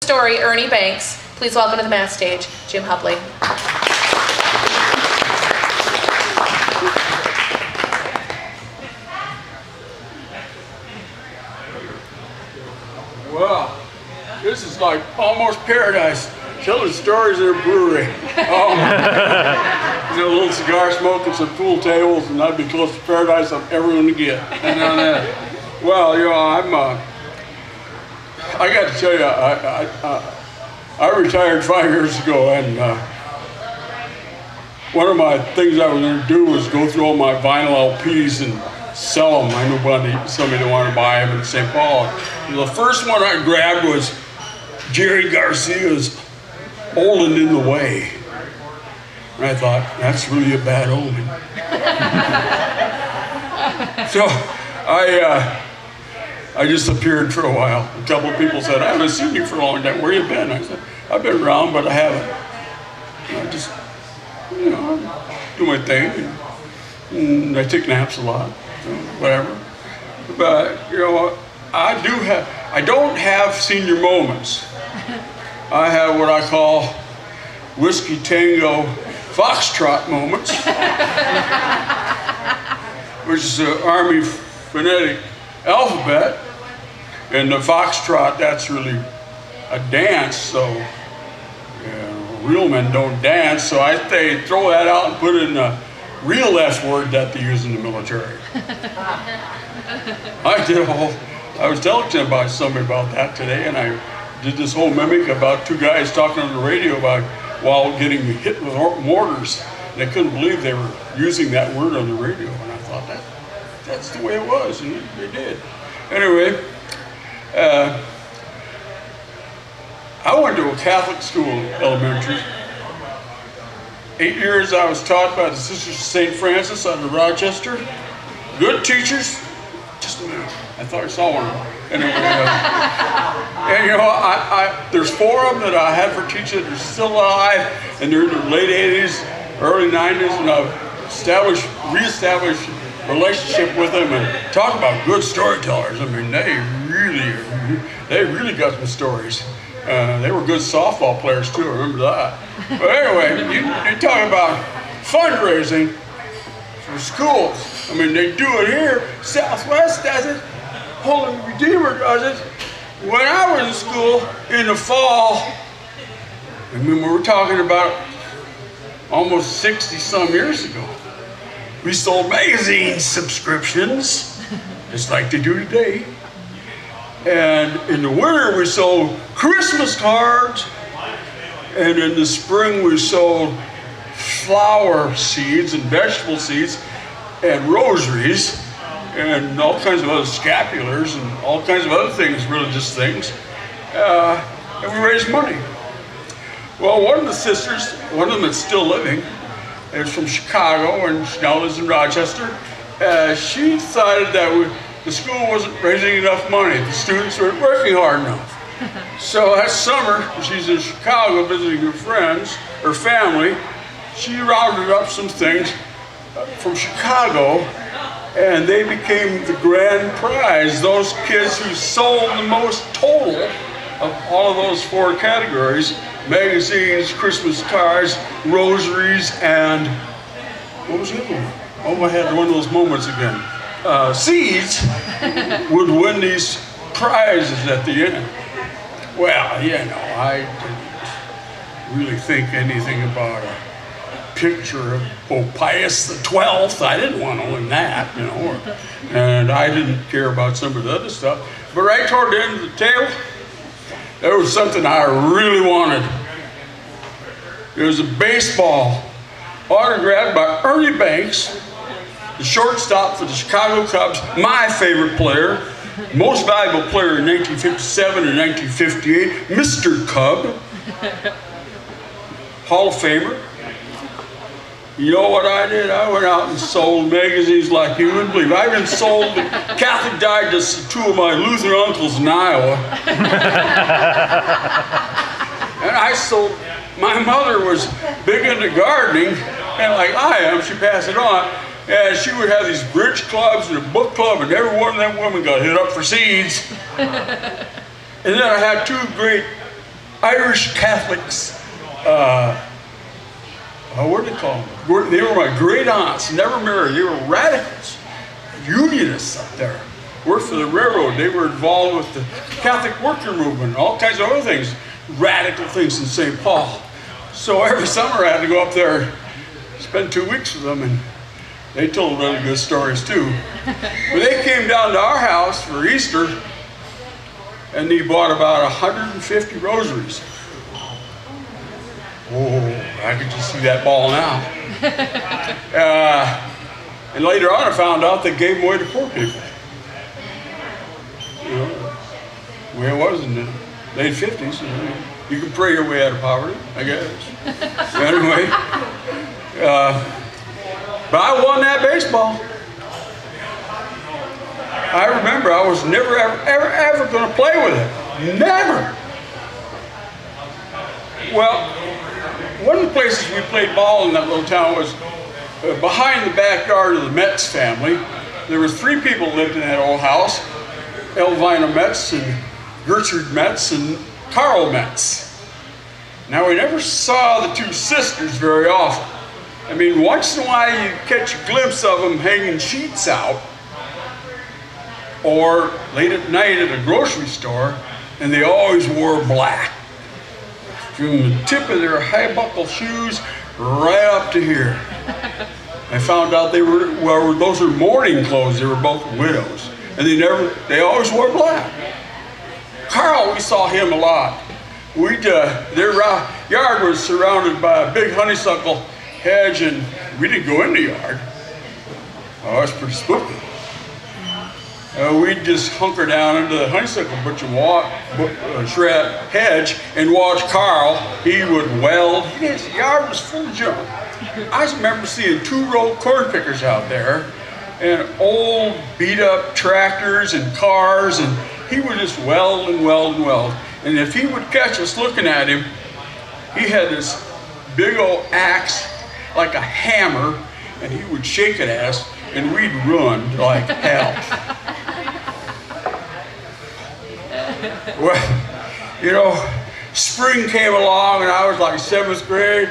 story, Ernie Banks. Please welcome to the mass stage, Jim Hubley. Well, this is like almost paradise. Telling stories at a brewery. A little cigar smoke and some pool tables, and I'd be close to paradise I'm ever going to get. And on that. Well, I got to tell you, I retired 5 years ago, and one of my things I was going to do was go through all my vinyl LPs and sell them. I knew somebody that wanted to buy them in St. Paul. And the first one I grabbed was Jerry Garcia's Old and in the Way. And I thought, that's really a bad omen. So I disappeared for a while. A couple of people said, I haven't seen you for a long time. Where you been? I said, I've been around, but I haven't. I just, do my thing. And I take naps a lot, whatever. But, I don't have senior moments. I have what I call whiskey tango foxtrot moments, which is the Army phonetic alphabet. And the foxtrot, that's really a dance, so real men don't dance, so they throw that out and put in the real F word that they use in the military. I was telling somebody about that today, and I did this whole mimic about two guys talking on the radio while getting hit with mortars. And I couldn't believe they were using that word on the radio, and I thought that's the way it was, and they did. Anyway, I went to a Catholic school, elementary. 8 years I was taught by the Sisters of St. Francis out of Rochester. Good teachers. Just a minute. I thought I saw one of them. Anyway, and there's 4 of them that I had for teachers that are still alive, and they're in their late 80s, early 90s, and I've reestablished relationship with them and talk about good storytellers. I mean, they really got some stories. They were good softball players too, I remember that. But anyway, you talk about fundraising for schools. I mean, they do it here, Southwest does it, Holy Redeemer does it. When I was in school in the fall, I mean, we were talking about almost 60 some years ago, we sold magazine subscriptions, just like they do today. And in the winter, we sold Christmas cards. And in the spring, we sold flower seeds and vegetable seeds and rosaries and all kinds of other scapulars and all kinds of other things, religious things. And we raised money. Well, one of the sisters, one of them that's still living, is from Chicago and she now lives in Rochester. She decided that the school wasn't raising enough money. The students weren't working hard enough. So that summer, she's in Chicago visiting her friends, her family. She rounded up some things from Chicago, and they became the grand prize. Those kids who sold the most total of all of those 4 categories: magazines, Christmas cards, rosaries, and what was the other one? Oh, I had one of those moments again. Seeds would win these prizes at the end. Well, I didn't really think anything about a picture of Pope Pius XII. I didn't want to win that, and I didn't care about some of the other stuff. But right toward the end of the tale, there was something I really wanted. It was a baseball autographed by Ernie Banks, the shortstop for the Chicago Cubs, my favorite player, most valuable player in 1957 and 1958, Mr. Cub, Hall of Famer. You know what I did? I went out and sold magazines like you wouldn't believe. I even sold the Catholic Digest to 2 of my Lutheran uncles in Iowa. And I sold, my mother was big into gardening, and like I am, she passed it on. And she would have these bridge clubs and a book club, and every one of them women got hit up for seeds. And then I had 2 great Irish Catholics, what do they call them? They were my great aunts, never married. They were radicals, unionists up there. Worked for the railroad. They were involved with the Catholic worker movement and all kinds of other things, radical things in St. Paul. So every summer I had to go up there, spend 2 weeks with them, and they told really good stories too. But they came down to our house for Easter, and they bought about 150 rosaries. Oh, I could just see that ball now. And later on I found out they gave them away to poor people. You know, the way it was in the late 50s. You can pray your way out of poverty, I guess. Anyway, but I won that baseball. I remember I was never, ever going to play with it. Never. Well, one of the places we played ball in that little town was behind the backyard of the Metz family. There was 3 people lived in that old house. Elvina Metz and Gertrude Metz and Carl Metz. Now, we never saw the 2 sisters very often. I mean, once in a while you catch a glimpse of them hanging sheets out, or late at night at a grocery store, and they always wore black. From the tip of their high-buckle shoes right up to here. I found out they were, well, those are mourning clothes. They were both widows. And they always wore black. Carl, we saw him a lot. Their yard was surrounded by a big honeysuckle hedge, and we didn't go in the yard. Oh, it's pretty spooky. We'd just hunker down into the honeysuckle bush and hedge and watch Carl. He would weld. His yard was full of junk. I remember seeing 2-row corn pickers out there, and old beat-up tractors and cars, and he would just weld and weld and weld. And if he would catch us looking at him, he had this big old axe like a hammer, and he would shake it at us, and we'd run like hell. Well, you know, spring came along, and I was like 7th grade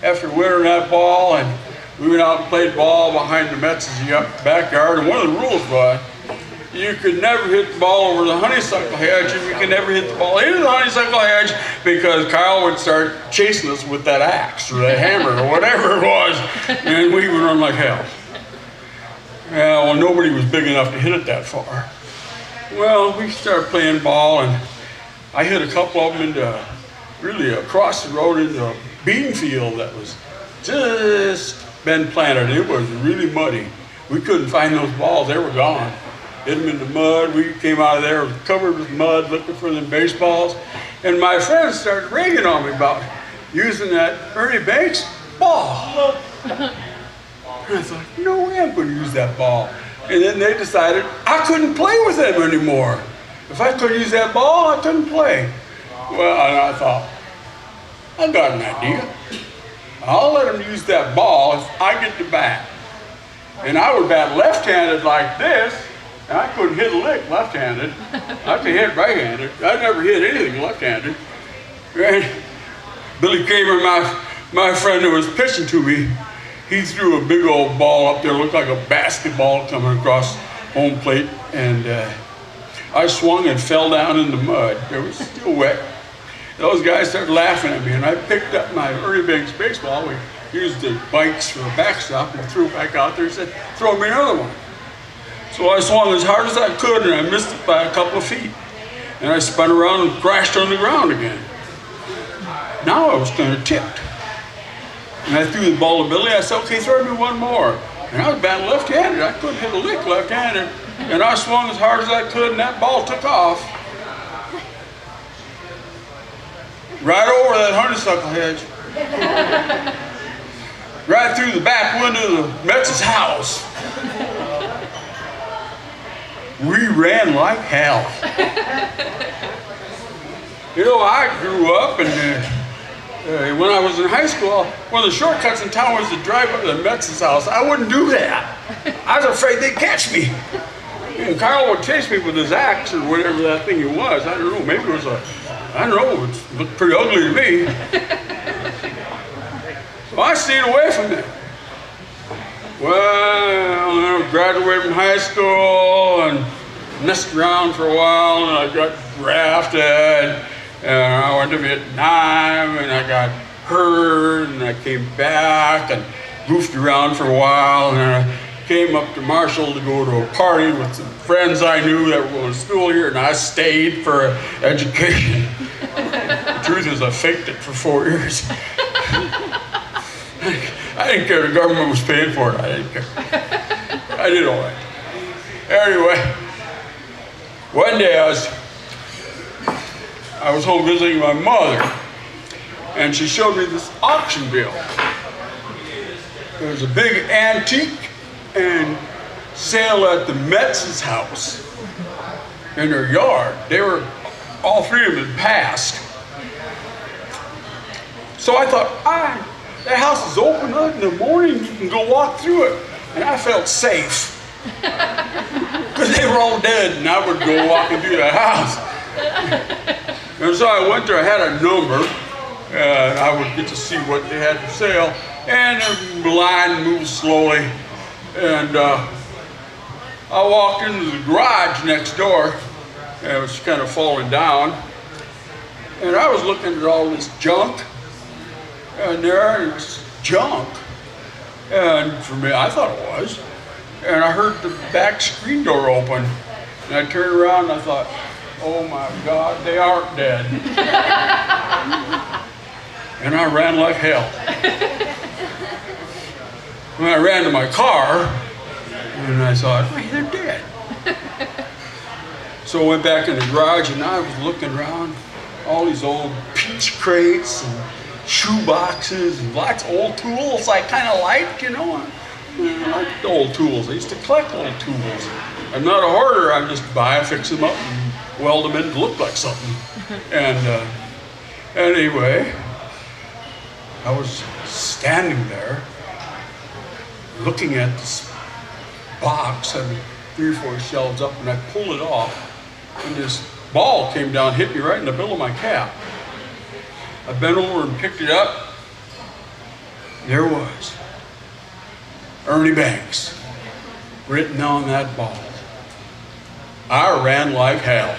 after winning that ball, and we went out and played ball behind the Metz's backyard. And one of the rules was you could never hit the ball over the honeysuckle hedge, and you could never hit the ball into the honeysuckle hedge because Kyle would start chasing us with that axe or that hammer or whatever it was, and we would run like hell. Well, nobody was big enough to hit it that far. Well, we started playing ball, and I hit a couple of them into, really across the road into a bean field that was just been planted. It was really muddy. We couldn't find those balls. They were gone. Hit them in the mud. We came out of there covered with mud looking for them baseballs. And my friends started ragging on me about using that Ernie Banks ball. And I thought, no way I'm going to use that ball. And then they decided I couldn't play with them anymore. If I couldn't use that ball, I couldn't play. Well, and I thought, I got an idea. I'll let them use that ball if I get the bat. And I would bat left-handed like this, and I couldn't hit a lick left-handed. I could hit right-handed. I never hit anything left-handed. And Billy Kramer, my friend who was pitching to me, he threw a big old ball up there, looked like a basketball coming across home plate, and I swung and fell down in the mud. It was still wet. Those guys started laughing at me, and I picked up my Ernie Banks baseball. We used the bikes for a backstop and threw it back out there and said, throw me another one. So I swung as hard as I could, and I missed it by a couple of feet. And I spun around and crashed on the ground again. Now I was kind of tipped. And I threw the ball to Billy. I said, okay, throw me one more. And I was batting left-handed. I couldn't hit a lick left-handed. And I swung as hard as I could, and that ball took off. Right over that honeysuckle hedge. Right through the back window of the Metz's house. We ran like hell. You know, I grew up, and when I was in high school, one of the shortcuts in town was to drive up to the Metz's house. I wouldn't do that. I was afraid they'd catch me. And Carl would chase me with his axe or whatever that thing it was. I don't know, maybe it was a I don't know, it looked pretty ugly to me. So I stayed away from it. Well, I graduated from high school and messed around for a while, and I got drafted, and I went to Vietnam, and I got hurt, and I came back and goofed around for a while, and I came up to Marshall to go to a party with some friends I knew that were going to school here, and I stayed for education. The truth is, I faked it for 4 years. I didn't care. The government was paying for it. I didn't care. I did all right. Anyway, one day I was home visiting my mother, and she showed me this auction bill. There was a big antique and sale at the Metz's house in their yard. They were, all three of them had passed. So I thought, that house is open up in the morning, you can go walk through it. And I felt safe. Because they were all dead, and I would go walking through that house. And so I went there, I had a number, and I would get to see what they had for sale. And the line moved slowly. And I walked into the garage next door, and it was kind of falling down. And I was looking at all this junk. And there was junk. And for me, I thought it was. And I heard the back screen door open. And I turned around and I thought, oh my God, they aren't dead. And I ran like hell. When I ran to my car, and I thought, hey, they're dead. So I went back in the garage and I was looking around, all these old peach crates and shoe boxes and lots of old tools I kind of liked, you know. I liked old tools. I used to collect old tools. I'm not a hoarder. I just buy and fix them up and weld them in to look like something. And anyway, I was standing there looking at this box and 3 or 4 shelves up, and I pulled it off, and this ball came down, hit me right in the bill of my cap. I bent over and picked it up. There was Ernie Banks written on that ball. I ran like hell.